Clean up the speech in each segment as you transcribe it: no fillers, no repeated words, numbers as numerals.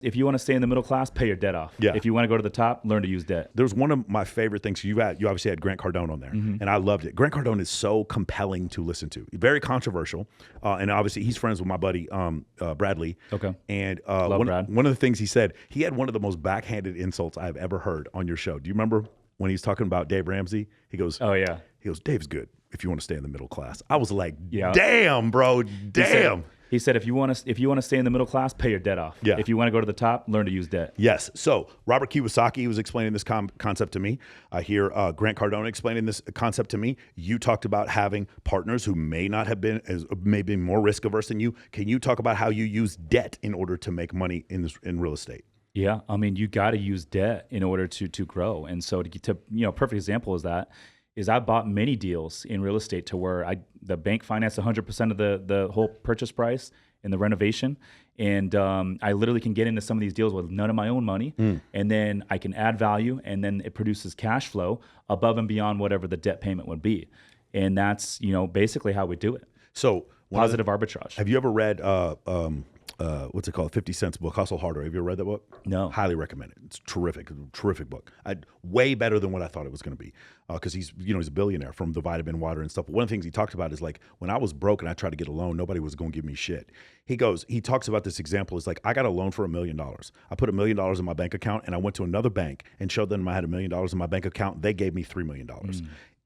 If you want to stay in the middle class, pay your debt off. Yeah. If you want to go to the top, learn to use debt. There's one of my favorite things. You obviously had Grant Cardone on there, and I loved it. Grant Cardone is so compelling to listen to. Very controversial, and obviously he's friends with my buddy Bradley. Okay. And Brad. one of the things he said, he had one of the most backhanded insults I've ever heard on your show. Do you remember when he's talking about Dave Ramsey? He goes, Oh, yeah. He goes, Dave's good if you want to stay in the middle class. I was like, Yeah. damn, bro, damn. He said, if you want to stay in the middle class, pay your debt off. Yeah. If you want to go to the top, learn to use debt. Yes. So Robert Kiyosaki was explaining this concept to me. I hear Grant Cardone explaining this concept to me. You talked about having partners who may not have been maybe more risk averse than you. Can you talk about how you use debt in order to make money in real estate? Yeah, I mean, you got to use debt in order to grow. And so perfect example is I bought many deals in real estate to where the bank financed 100% of the whole purchase price and the renovation. And I literally can get into some of these deals with none of my own money. And then I can add value, and then it produces cash flow above and beyond whatever the debt payment would be. And that's, basically how we do it. So positive arbitrage. Have you ever read what's it called? 50 Cent's book, Hustle Harder. Have you ever read that book? No. Highly recommend it. It's terrific book. Way better than what I thought it was going to be. Because he's a billionaire from the vitamin water and stuff. But one of the things he talked about is like, when I was broke and I tried to get a loan, nobody was going to give me shit. He talks about this example. It's like, I got a loan for $1 million. I put $1 million in my bank account, and I went to another bank and showed them I had $1 million in my bank account. They gave me $3 million.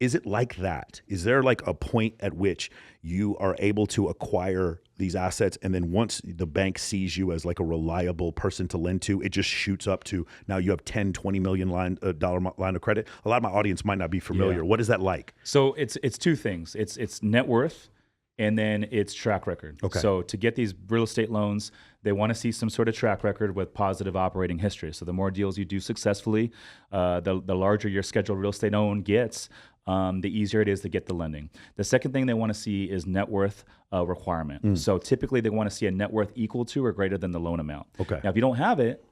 Is it like that? Is there like a point at which you are able to acquire these assets, and then once the bank sees you as like a reliable person to lend to, it just shoots up to now you have $10-20 million dollar line of credit? A lot of my audience might not be familiar. Yeah. What is that like? So it's two things. It's net worth, and then it's track record. Okay. So to get these real estate loans, they want to see some sort of track record with positive operating history. So the more deals you do successfully, the larger your scheduled real estate own gets, the easier it is to get the lending. The second thing they want to see is net worth requirement. So typically they want to see a net worth equal to or greater than the loan amount. Okay. Now, if you don't have it,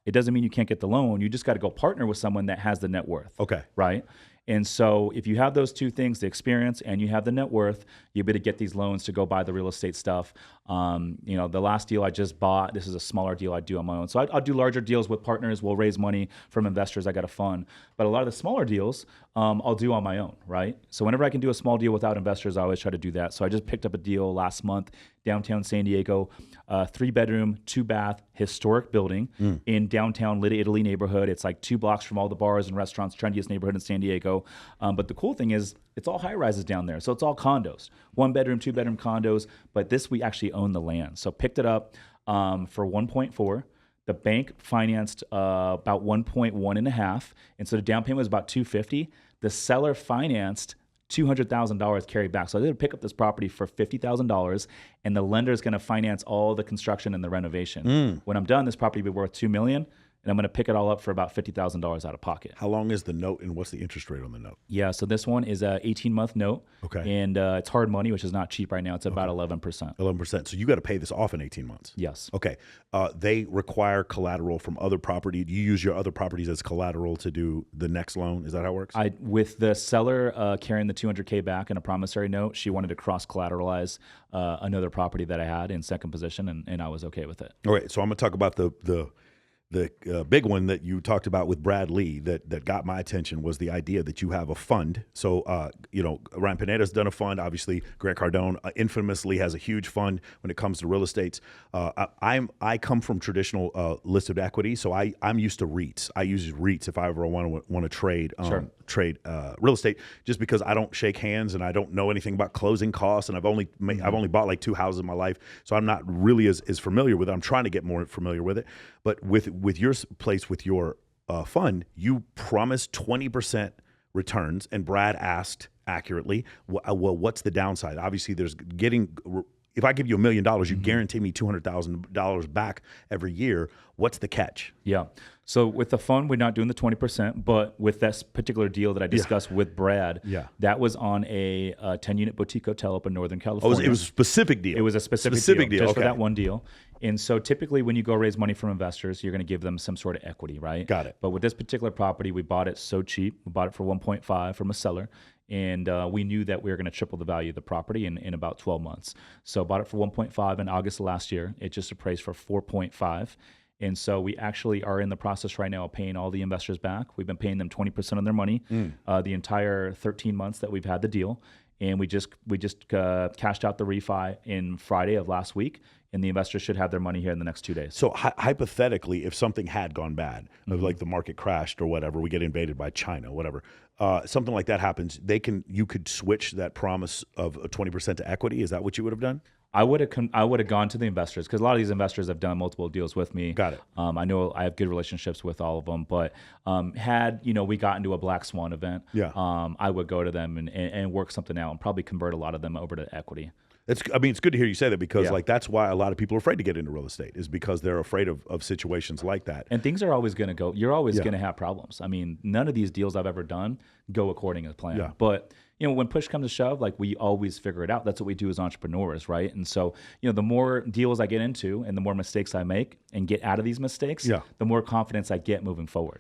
it doesn't mean you can't get the loan. You just got to go partner with someone that has the net worth. Okay. Right? And so if you have those two things, the experience and you have the net worth, you'll be able to get these loans to go buy the real estate stuff. The last deal I just bought, this is a smaller deal I do on my own. So I'll do larger deals with partners. We'll raise money from investors. I got a fund. But a lot of the smaller deals, I'll do on my own, right? So whenever I can do a small deal without investors, I always try to do that. So I just picked up a deal last month, downtown San Diego, 3-bedroom, 2-bath, historic building in downtown Little Italy neighborhood. It's like 2 blocks from all the bars and restaurants, trendiest neighborhood in San Diego. But the cool thing is it's all high rises down there. So it's all condos, 1-bedroom, 2-bedroom condos. But this, we actually own the land. So picked it up for 1.4. The bank financed about 1.1.5. And so the down payment was about $250. The seller financed $200,000 carried back. So I did pick up this property for $50,000, and the lender is going to finance all the construction and the renovation. When I'm done, this property will be worth $2 million, and I'm going to pick it all up for about $50,000 out of pocket. How long is the note, and what's the interest rate on the note? Yeah, so this one is a 18-month note. Okay. And it's hard money, which is not cheap right now. It's about 11%. 11%. So you got to pay this off in 18 months. Yes. Okay. They require collateral from other property. Do you use your other properties as collateral to do the next loan? Is that how it works? With the seller carrying the $200K back in a promissory note, she wanted to cross-collateralize another property that I had in second position, and I was okay with it. All right. So I'm going to talk about the big one that you talked about with Brad Lee that got my attention was the idea that you have a fund. So, Ryan Pineda's done a fund. Obviously, Grant Cardone infamously has a huge fund when it comes to real estate. I come from traditional listed equity, so I'm used to REITs. I use REITs if I ever want to trade real estate, just because I don't shake hands and I don't know anything about closing costs, and I've only bought like 2 houses in my life, so I'm not really as familiar with it. I'm trying to get more familiar with it, but with your place, with your fund, you promised 20% returns, and Brad asked accurately, well, what's the downside? Obviously, if I give you $1 million, you guarantee me $200,000 back every year. What's the catch? Yeah. So with the fund, we're not doing the 20%, but with this particular deal that I discussed with Brad, that was on a 10-unit boutique hotel up in Northern California. Oh, it was a specific deal. It was a specific deal just for that one deal. And so typically when you go raise money from investors, you're going to give them some sort of equity, right? Got it. But with this particular property, we bought it so cheap. We bought it for 1.5 from a seller. And we knew that we were going to triple the value of the property in about 12 months. So bought it for 1.5 in August of last year. It just appraised for 4.5. And so we actually are in the process right now of paying all the investors back. We've been paying them 20% of their money the entire 13 months that we've had the deal. And we just cashed out the refi in Friday of last week, and the investors should have their money here in the next 2 days. So hypothetically, if something had gone bad, like the market crashed or whatever, we get invaded by China, whatever, something like that happens, you could switch that promise of 20% to equity. Is that what you would have done? I would have gone to the investors, because a lot of these investors have done multiple deals with me. Got it. I know I have good relationships with all of them, but had we got into a black swan event, I would go to them and work something out and probably convert a lot of them over to equity. It's good to hear you say that, because that's why a lot of people are afraid to get into real estate, is because they're afraid of situations like that. And things are always going to go. You're always going to have problems. I mean, none of these deals I've ever done go according to plan. Yeah. But when push comes to shove, like, we always figure it out. That's what we do as entrepreneurs, right? And so, the more deals I get into and the more mistakes I make and get out of these mistakes, the more confidence I get moving forward.